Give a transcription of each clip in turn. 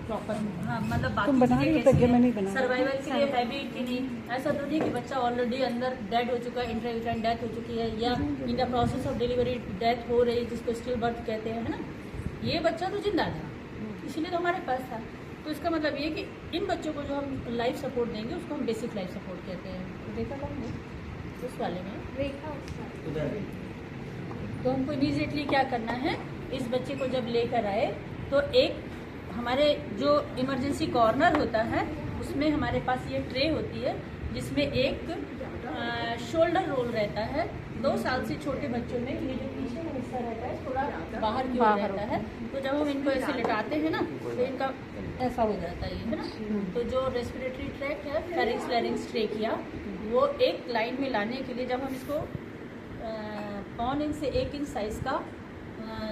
Proper, हाँ मतलब तुम बना रही हो तो मैं नहीं बना, सर्वाइवल के लिए है भी कि नहीं। ऐसा तो नहीं कि बच्चा ऑलरेडी अंदर डेड हो चुका है, इंट्रायूटेराइन डेथ हो चुकी है, या in the process of delivery death हो रही है, जिसको स्टिल बर्थ कहते हैं, है ना। ये बच्चा तो जिंदा था, इसीलिए तो हमारे पास था। तो इसका मतलब ये कि इन बच्चों को जो हम लाइफ सपोर्ट देंगे उसको हम बेसिक लाइफ सपोर्ट कहते हैं। तो देखा था हमने उस वाले में तो हमको इमीडिएटली क्या करना है, इस बच्चे को जब लेकर आए तो एक हमारे जो इमरजेंसी कॉर्नर होता है उसमें हमारे पास ये ट्रे होती है, जिसमें एक शोल्डर रोल रहता है। 2 साल से छोटे बच्चों में ये जो पीछे का हिस्सा रहता है थोड़ा बाहर की ओर रहता है, तो जब हम इनको ऐसे लिटाते हैं ना तो इनका ऐसा हो जाता है, है ना। तो जो रेस्पिरेटरी ट्रैक है, फेरिंक्स लैरिंक्स ट्रेकिया, वो एक लाइन में लाने के लिए जब हम इसको 1 इंच से 1 इंच साइज का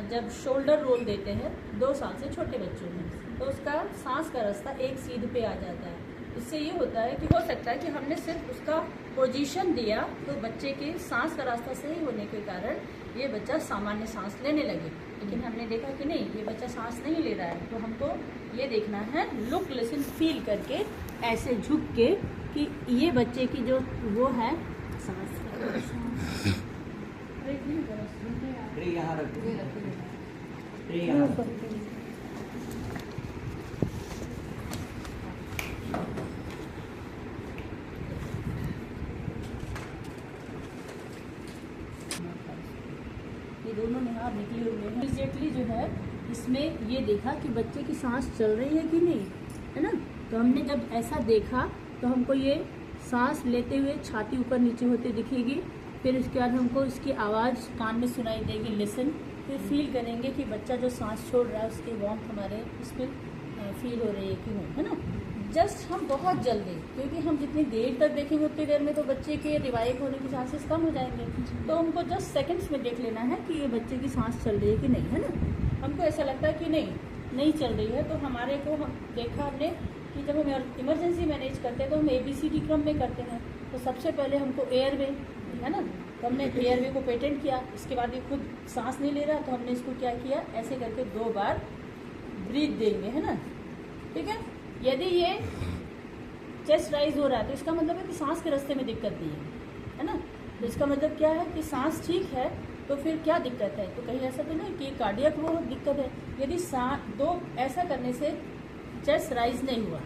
जब शोल्डर रोल देते हैं 2 साल से छोटे बच्चों में, तो उसका सांस का रास्ता एक सीध पे आ जाता है। इससे ये होता है कि हो सकता है कि हमने सिर्फ उसका पोजीशन दिया तो बच्चे के सांस का रास्ता सही होने के कारण ये बच्चा सामान्य सांस लेने लगे, लेकिन हमने देखा कि नहीं, ये बच्चा सांस नहीं ले रहा है। तो हमको ये देखना है, लुक लिसन फील करके ऐसे झुक के कि ये बच्चे की जो वो है सांस यहाँ रख ये दोनों निहार निकले हुए हैं। इमीडिएटली जो है इसमें ये देखा कि बच्चे की सांस चल रही है कि नहीं, है ना। तो हमने जब ऐसा देखा तो हमको ये सांस लेते हुए छाती ऊपर नीचे होते दिखेगी। फिर उसके बाद हमको इसकी आवाज़ कान में सुनाई देगी, लिसन। फिर फील करेंगे कि बच्चा जो सांस छोड़ रहा है उसकी वार्मथ हमारे उस पर फील हो रही है कि नहीं, है ना। जस्ट हम बहुत जल्दी, क्योंकि हम जितनी देर तक देखेंगे उतनी देर में तो बच्चे के रिवाइव होने के चांसेस कम हो जाएंगे। तो हमको जस्ट सेकंड्स में देख लेना है कि ये बच्चे की सांस चल रही है कि नहीं, है ना। हमको ऐसा लगता है कि नहीं चल रही है, तो हमारे को हम देखा हमने कि जब हम इमरजेंसी मैनेज करते हैं तो हम ABCD क्रम में करते हैं। तो सबसे पहले हमको एयरवे, है ना, तो हमने एयरवे को पेटेंट किया। इसके बाद ये खुद सांस नहीं ले रहा, तो हमने इसको क्या किया, ऐसे करके 2 बार ब्रीथ देंगे, है ना, ठीक है। यदि ये चेस्ट राइज हो रहा है तो इसका मतलब है कि सांस के रास्ते में दिक्कत नहीं है ना। तो इसका मतलब क्या है कि सांस ठीक है, तो फिर क्या दिक्कत है, तो कहीं ऐसा तो नहीं कि कार्डियक वो दिक्कत है। यदि ऐसा करने से चेस्ट राइज नहीं हुआ,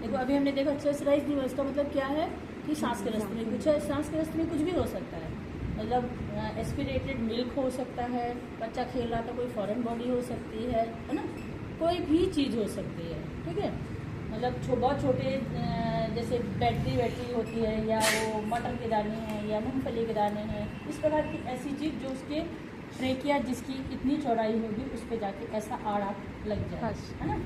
देखो अभी हमने देखा चेस्ट राइज नहीं हुआ, इसका मतलब क्या है कि सांस के रास्ते में कुछ है। सांस के रास्ते में कुछ भी हो सकता है, मतलब एस्पिरेटेड मिल्क हो सकता है, बच्चा खेल रहा था, कोई फॉरेन बॉडी हो सकती है ना, कोई भी चीज़ हो सकती है, ठीक है। मतलब बहुत छोटे जैसे बैटरी होती है, या वो मटर के दाने हैं, या मूंगफली के दाने हैं, इस प्रकार की ऐसी चीज़ जो उसके ट्रेकिया जिसकी इतनी चौड़ाई होगी उस पर जाके ऐसा आड़ा लग जाए, है ना।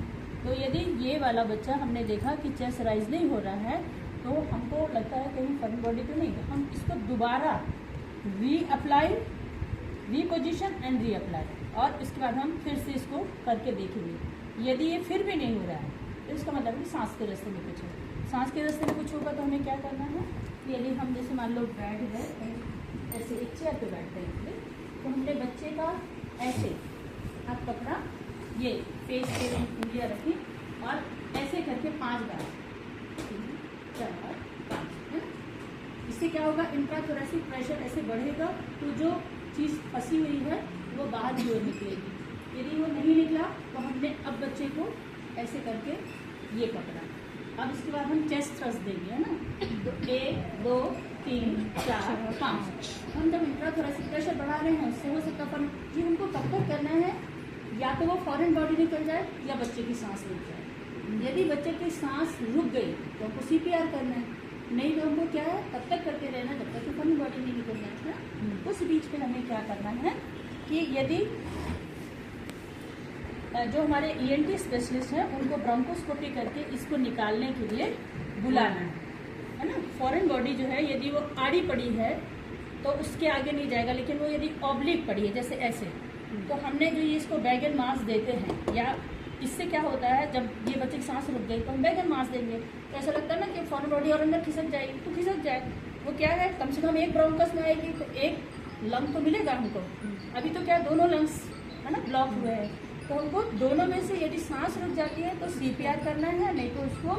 तो यदि ये वाला बच्चा हमने देखा कि चेस्ट राइज नहीं हो रहा है, तो हमको लगता है कहीं फॉरेन बॉडी तो नहीं, तो हम इसको दोबारा रीपोजिशन एंड रीअप्लाई, और इसके बाद हम फिर से इसको करके देखेंगे। यदि ये फिर भी नहीं हो रहा है तो इसका मतलब कि सांस के रास्ते में कुछ है। सांस के रास्ते में कुछ होगा तो हमें क्या करना है, यदि हम जैसे मान लो बैठ गए ऐसे एक चेयर पे बैठ गए, तो हमने बच्चे का ऐसे हाथ पकड़ा, ये फेस पे उंगलियाँ रखी और ऐसे करके 5 बार, 3 4 5, है ना। इससे क्या होगा, इंट्राथोरेसिक प्रेशर ऐसे बढ़ेगा, तो जो चीज़ फंसी हुई है वो बाहर की ओर निकलेगी। यदि वो नहीं निकला तो हमने अब बच्चे को ऐसे करके ये पकड़ा। अब इसके बाद हम चेस्ट थ्रस्ट देंगे, है ना। तो 1 2 3 4 5 हम जब इंट्राथोरेसिक प्रेशर बढ़ा रहे हैं उससे हो सकता है कि हमको कब तक करना है, या तो वो फॉरेन बॉडी निकल जाए या बच्चे की सांस रुक जाए। यदि बच्चे की सांस रुक गई तो हमको CPR करना है, नहीं तो हमको क्या है तब तक करते रहना जब तक कि फॉरेन बॉडी नहीं निकल जाए, है। उस बीच में हमें क्या करना है कि यदि जो हमारे ENT स्पेशलिस्ट हैं उनको ब्रोंकोस्कोपी करके इसको निकालने के लिए बुलाना है ना। फॉरेन बॉडी जो है यदि वो आड़ी पड़ी है तो उसके आगे नहीं जाएगा, लेकिन वो यदि ऑब्लिक पड़ी है जैसे ऐसे, तो हमने जो ये इसको बैगन मास देते हैं, या इससे क्या होता है जब ये बच्चे की सांस रुक गई तो हम बैगन मास देंगे, तो ऐसा लगता है ना कि फॉरेन बॉडी और अंदर खिसक जाएगी, तो खिसक जाए। वो क्या है, कम से कम एक ब्रोंकस में आएगी तो एक लंग तो मिलेगा हमको। अभी तो क्या दोनों लंग्स है ना ब्लॉक हुए हैं, तो हमको दोनों में से यदि सांस रुक जाती है तो सीपीआर करना है, नहीं तो उसको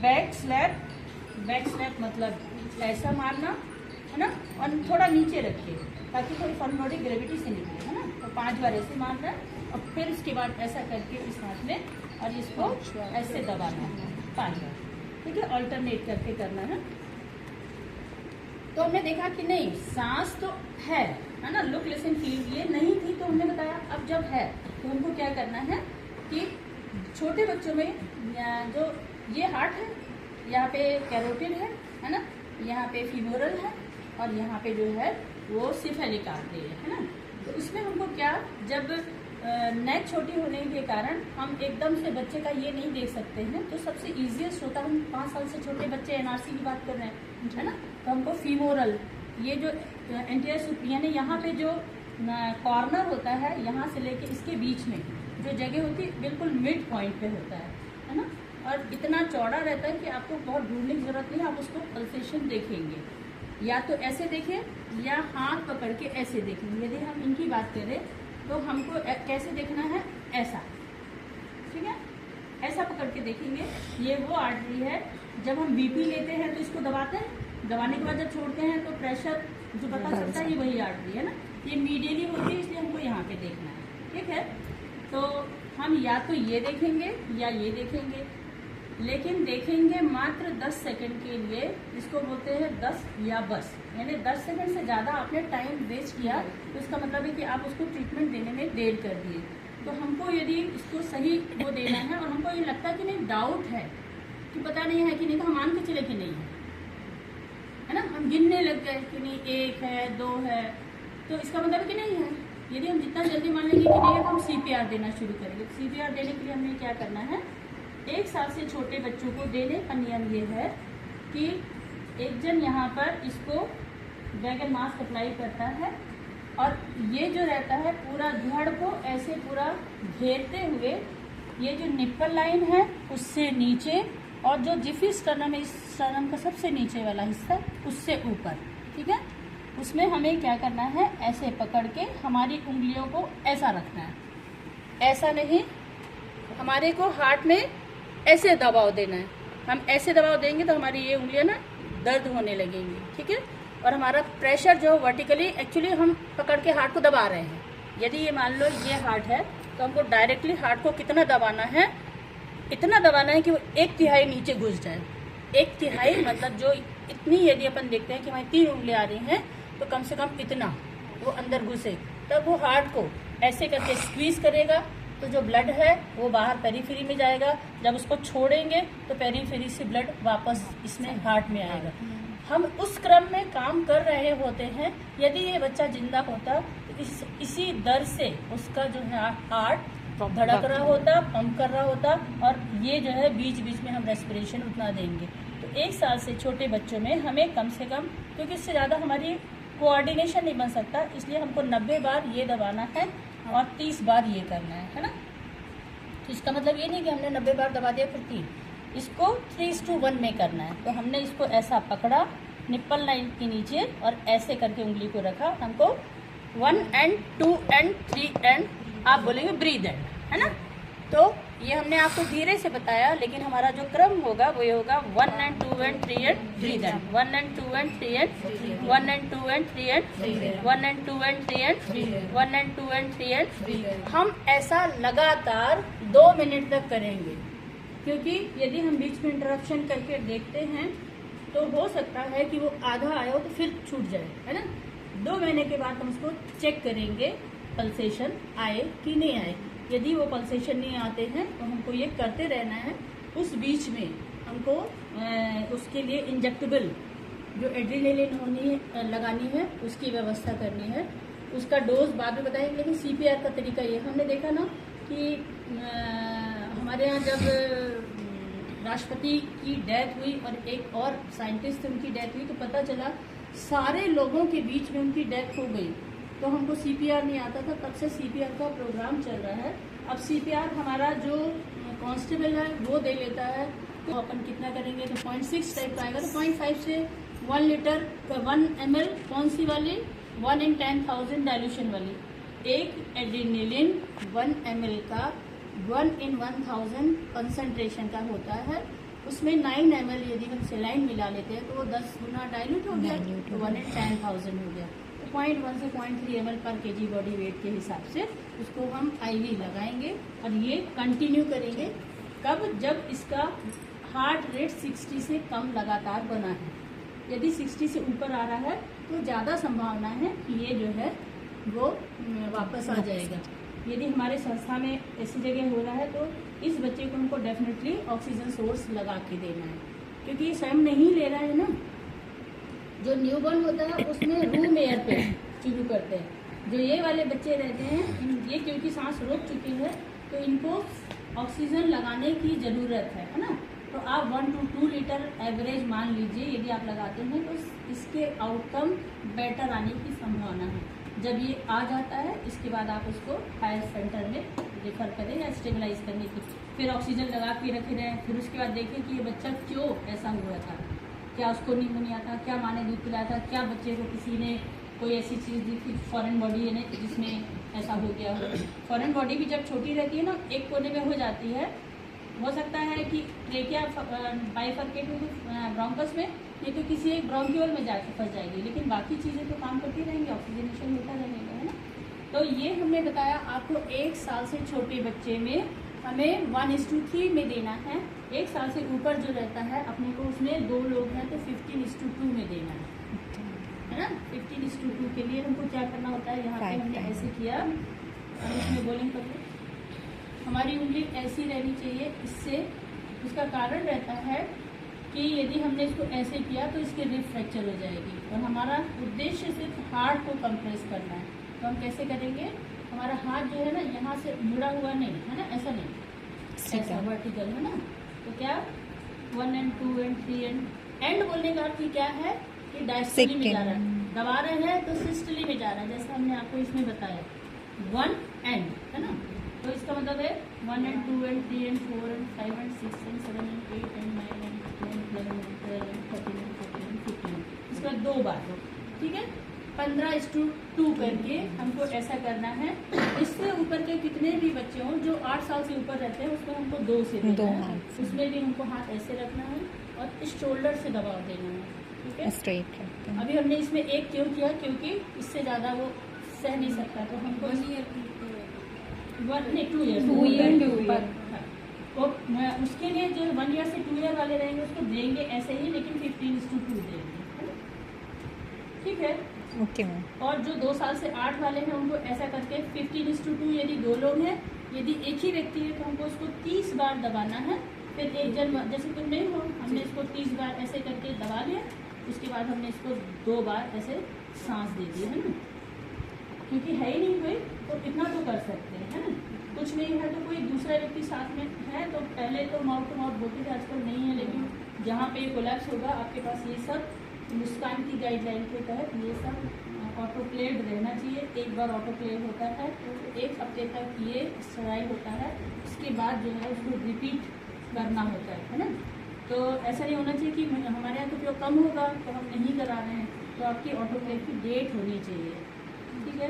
बैक स्लैप मतलब ऐसा मारना है ना, और थोड़ा नीचे रखिए ताकि थोड़ी फॉर्मोडिक ग्रेविटी से निकले, है ना। तो 5 बार ऐसे मारना है और फिर उसके बाद ऐसा करके इस हाथ में और इसको ऐसे दबाना है 5 बार, ठीक है। अल्टरनेट करके करना है। तो हमने देखा कि नहीं सांस तो है ना, लुक लिसन फील ये नहीं थी तो हमने बताया अब जब है तो हमको क्या करना है कि छोटे बच्चों में जो ये हार्ट है, यहाँ पे कैरोटिड है ना, यहाँ पे फीमोरल है और यहाँ पे जो है वो सिफेलिक आर्टरी है ना। तो उसमें हमको क्या, जब नेक छोटी होने के कारण हम एकदम से बच्चे का ये नहीं देख सकते हैं, तो सबसे इजीएस्ट होता है, हम 5 साल से छोटे बच्चे एनआरसी की बात कर रहे हैं, है ना। तो हमको फीमोरल ये जो एंटीरियर सुपिरियर यानी यहाँ पे जो कॉर्नर होता है, यहाँ से लेके इसके बीच में जो जगह होती है बिल्कुल मिड पॉइंट पे होता है ना, और इतना चौड़ा रहता है कि आपको बहुत ढूंढने की जरूरत नहीं है, आप उसको पल्सेशन देखेंगे, या तो ऐसे देखें या हाथ पकड़ के ऐसे देखेंगे। यदि हम इनकी बात करें तो हमको कैसे देखना है, ऐसा, ठीक है, ऐसा पकड़ के देखेंगे। ये वो आर्टरी है, जब हम बीपी लेते हैं तो इसको दबाते हैं, दबाने के बाद जब छोड़ते हैं तो प्रेशर जो पता चलता है ये वही आर्टरी है ना। ये मीडियली होती है इसलिए हमको यहाँ पे देखना है, ठीक है। तो हम या तो ये देखेंगे या ये देखेंगे, लेकिन देखेंगे मात्र 10 सेकंड के लिए, इसको बोलते हैं 10 या बस, यानी 10 सेकंड से ज़्यादा आपने टाइम वेस्ट किया तो इसका मतलब है कि आप उसको ट्रीटमेंट देने में देर कर दिए। तो हमको यदि इसको सही वो देना है और हमको ये लगता है कि नहीं डाउट है कि पता नहीं है कि नहीं, तो हम मान के चले कि नहीं है ना, हम गिनने लग गए कि नहीं 1 है 2 है, तो इसका मतलब कि नहीं है। यदि हम जितना जल्दी मान लेंगे कि नहीं है तो हम सीपीआर देना शुरू करेंगे। सीपीआर देने के लिए हमें क्या करना है, 1 साल से छोटे बच्चों को देने का नियम ये है कि एक जन यहाँ पर इसको वैगन मास्क अप्लाई करता है और ये जो रहता है पूरा धड़ को ऐसे पूरा घेरते हुए, ये जो निप्पल लाइन है उससे नीचे और जो जिफी स्टर्नम है, इस स्टर्नम का सबसे नीचे वाला हिस्सा उससे ऊपर, ठीक है। उसमें हमें क्या करना है, ऐसे पकड़ के हमारी उंगलियों को ऐसा रखना है, ऐसा नहीं, हमारे को हार्ट में ऐसे दबाव देना है। हम ऐसे दबाव देंगे तो हमारी ये उंगलियां ना दर्द होने लगेंगी, ठीक है। और हमारा प्रेशर जो वर्टिकली एक्चुअली हम पकड़ के हार्ट को दबा रहे हैं। यदि ये मान लो ये हार्ट है तो हमको डायरेक्टली हार्ट को कितना दबाना है, इतना दबाना है कि वो 1/3 नीचे घुस जाए। 1/3 मतलब जो इतनी, यदि अपन देखते हैं कि हमारी 3 उंगलियां आ रही हैं तो कम से कम इतना वो अंदर घुसे, तब वो हार्ट को ऐसे करके स्क्वीज करेगा तो जो ब्लड है वो बाहर पेरीफेरी में जाएगा। जब उसको छोड़ेंगे तो पेरीफेरी से ब्लड वापस इसमें हार्ट में आएगा। हम उस क्रम में काम कर रहे होते हैं। यदि ये बच्चा जिंदा होता तो इसी दर से उसका जो है हार्ट धड़क रहा होता, पंप कर रहा होता, और ये जो है बीच बीच में हम रेस्पिरेशन उतना देंगे। तो 1 साल से छोटे बच्चों में हमें कम से कम, क्योंकि इससे ज़्यादा हमारी कोऑर्डिनेशन नहीं बन सकता, इसलिए हमको 90 बार ये दबाना है और 30 बार ये करना है ना। तो इसका मतलब ये नहीं कि हमने 90 बार दबा दिया फिर 3, इसको 3:1 में करना है। तो हमने इसको ऐसा पकड़ा निप्पल लाइन के नीचे और ऐसे करके उंगली को रखा। हमको 1 and 2 and 3 and आप बोलेंगे ब्रीद एंड, है ना। तो ये हमने आपको धीरे से बताया, लेकिन हमारा जो क्रम होगा वो ये होगा 1 and 2 and 3 and breathe and, 1 and 2 and 3 and 1 and 2 and 3 and 1 and 2 and 3 and 1 and 2 and 3 and हम ऐसा लगातार 2 मिनट तक करेंगे। क्योंकि यदि हम बीच में इंटरप्शन करके देखते हैं तो हो सकता है कि वो आधा आया हो तो फिर छूट जाए, है ना। 2 महीने के बाद हम उसको चेक करेंगे पल्सेशन आए कि नहीं आए। यदि वो पल्सेशन नहीं आते हैं तो हमको ये करते रहना है। उस बीच में हमको उसके लिए इंजेक्टेबल जो एड्रेनालिन लगानी है उसकी व्यवस्था करनी है। उसका डोज बाद में बताएंगे, लेकिन सीपीआर का तरीका ये हमने देखा ना कि हमारे यहाँ जब राष्ट्रपति की डेथ हुई और एक और साइंटिस्ट उनकी डेथ हुई तो पता चला सारे लोगों के बीच में उनकी डेथ हो गई। तो हमको सीपीआर नहीं आता था, तब से सीपीआर का प्रोग्राम चल रहा है। अब सीपीआर हमारा जो कांस्टेबल है वो दे लेता है। तो अपन कितना करेंगे तो 0.6 टाइप का आएगा। तो 0.5 से 1 लीटर 1 ml कौन सी वाली, 1 in 10,000 डाइल्यूशन वाली, एक एड्रेनलिन 1 ml का 1/1000 कंसंट्रेशन का होता है। उसमें 9 ml यदि हम सेलाइन मिला लेते हैं तो वो 10 गुना डाइल्यूट हो गया, तो 1/10,000 हो गया। तो 0.1 से 0.3 ml पर kg बॉडी वेट के हिसाब से उसको हम IV लगाएंगे और ये कंटिन्यू करेंगे। कब? जब इसका हार्ट रेट 60 से कम लगातार बना है। यदि 60 से ऊपर आ रहा है तो ज़्यादा संभावना है कि ये जो है वो वापस आ जाएगा। यदि हमारे संस्था में ऐसी जगह हो रहा है तो इस बच्चे को हमको डेफिनेटली ऑक्सीजन सोर्स लगा के देना है, क्योंकि ये स्वयं नहीं ले रहा है ना। जो न्यूबॉर्न होता है उसमें रूम एयर पे शुरू करते हैं। जो ये वाले बच्चे रहते हैं ये क्योंकि सांस रोक चुकी है तो इनको ऑक्सीजन लगाने की ज़रूरत है ना। तो आप 1 to 2 लीटर एवरेज मान लीजिए, यदि आप लगाते हैं तो इसके आउटकम बेटर आने की संभावना है। जब ये आ जाता है इसके बाद आप उसको हायर सेंटर में रेफर करें या स्टेबलाइज करने की, फिर ऑक्सीजन लगा के रखे रहें। फिर उसके बाद देखें कि ये बच्चा क्यों ऐसा हुआ था, क्या उसको निमोनिया था, क्या माँ ने दूध पिलाया था, क्या बच्चे को किसी ने कोई ऐसी चीज़ दी थी फॉरेन बॉडी है जिसमें ऐसा हो गया हो। फॉरेन बॉडी भी जब छोटी रहती है ना, एक कोने में हो जाती है, हो सकता है कि ट्रेकिया बाइफरकेट हो ब्रोंकस में, नहीं तो किसी एक ब्रोंक्यूल में जाके फंस जाएगी, लेकिन बाकी चीज़ें तो काम करती रहेंगी, ऑक्सीजनेशन होता रहेगा, है ना। तो ये हमने बताया आपको 1 साल से छोटे बच्चे में हमें 1:3 में देना है। 1 साल से ऊपर जो रहता है अपने को उसमें 2 लोग हैं तो 15:2 में देना है ना। 15:2 के लिए हमको क्या करना होता है, यहाँ पे हमने ऐसे किया, हम इसमें बोलिंग करते हमारी उंगली ऐसी रहनी चाहिए। इससे उसका कारण रहता है कि यदि हमने इसको ऐसे किया तो इसकी रिब फ्रैक्चर हो जाएगी और हमारा उद्देश्य सिर्फ हार्ट को कंप्रेस करना है। तो हम कैसे करेंगे, हमारा हाथ जो है ना यहाँ से मुड़ा हुआ नहीं है ना, ऐसा नहीं, ऐसा वर्टिकल है ना। तो क्या 1 and 2 and 3 एंड बोलने का अर्थ क्या है कि डायस्टोली में जा रहा है, दबा रहे हैं तो सिस्टली में जा रहा है, जैसा हमने आपको इसमें बताया 1 एंड है ना। तो इसका मतलब है 1 and 2 and 3 and 4 and 5 and 6 and 7 and 8 and 9 and 10 and 11 and 12 and 13 and 14 and 15। इसके बाद 2 बार, ठीक है। 15:2 करके हमको ऐसा करना है। इससे ऊपर के कितने भी बच्चे हों जो 8 साल से ऊपर रहते हैं उसमें हमको 2 से देना है। उसमें भी हमको हाथ ऐसे रखना है और इस शोल्डर से दबाव देना है, ठीक है, स्ट्रेट। अभी हमने इसमें 1 क्यों किया, क्योंकि इससे ज़्यादा वो सह नहीं सकता, तो हमको 2 ईयर के ऊपर। तो उसके लिए जो 1 ईयर से 2 ईयर वाले रहेंगे उसको देंगे ऐसे ही, लेकिन 15:2 देंगे, ठीक है। Okay ma'am. और जो 2 साल से 8 वाले हैं उनको ऐसा करके 15:2, यदि 2 लोग हैं, यदि एक ही व्यक्ति है तो हमको उसको 30 बार दबाना है। फिर एक जन जैसे तुम नहीं हो, हमने इसको 30 बार ऐसे करके दबा लिया, उसके बाद हमने इसको 2 बार ऐसे सांस दे दी, है ना। क्योंकि है ही नहीं कोई तो इतना तो कर सकते हैं, है ना। कुछ नहीं है तो कोई दूसरा व्यक्ति साथ में है तो पहले तो माउथ टू माउथ बोलते थे, आजकल नहीं है, लेकिन जहाँ पे कोलैप्स होगा आपके पास ये सब मुस्कान की गाइडलाइन के तहत ये सब ऑटोक्लेव रहना चाहिए। एक बार ऑटोक्लेव होता है तो 1 हफ्ते तक ये स्टेराइल होता है, उसके बाद जो है उसको रिपीट करना होता है ना। तो ऐसा नहीं होना चाहिए कि हमारे यहाँ तो उपयोग कम होगा तो हम नहीं करा रहे हैं, तो आपकी ऑटोक्लेव की डेट होनी चाहिए, ठीक है।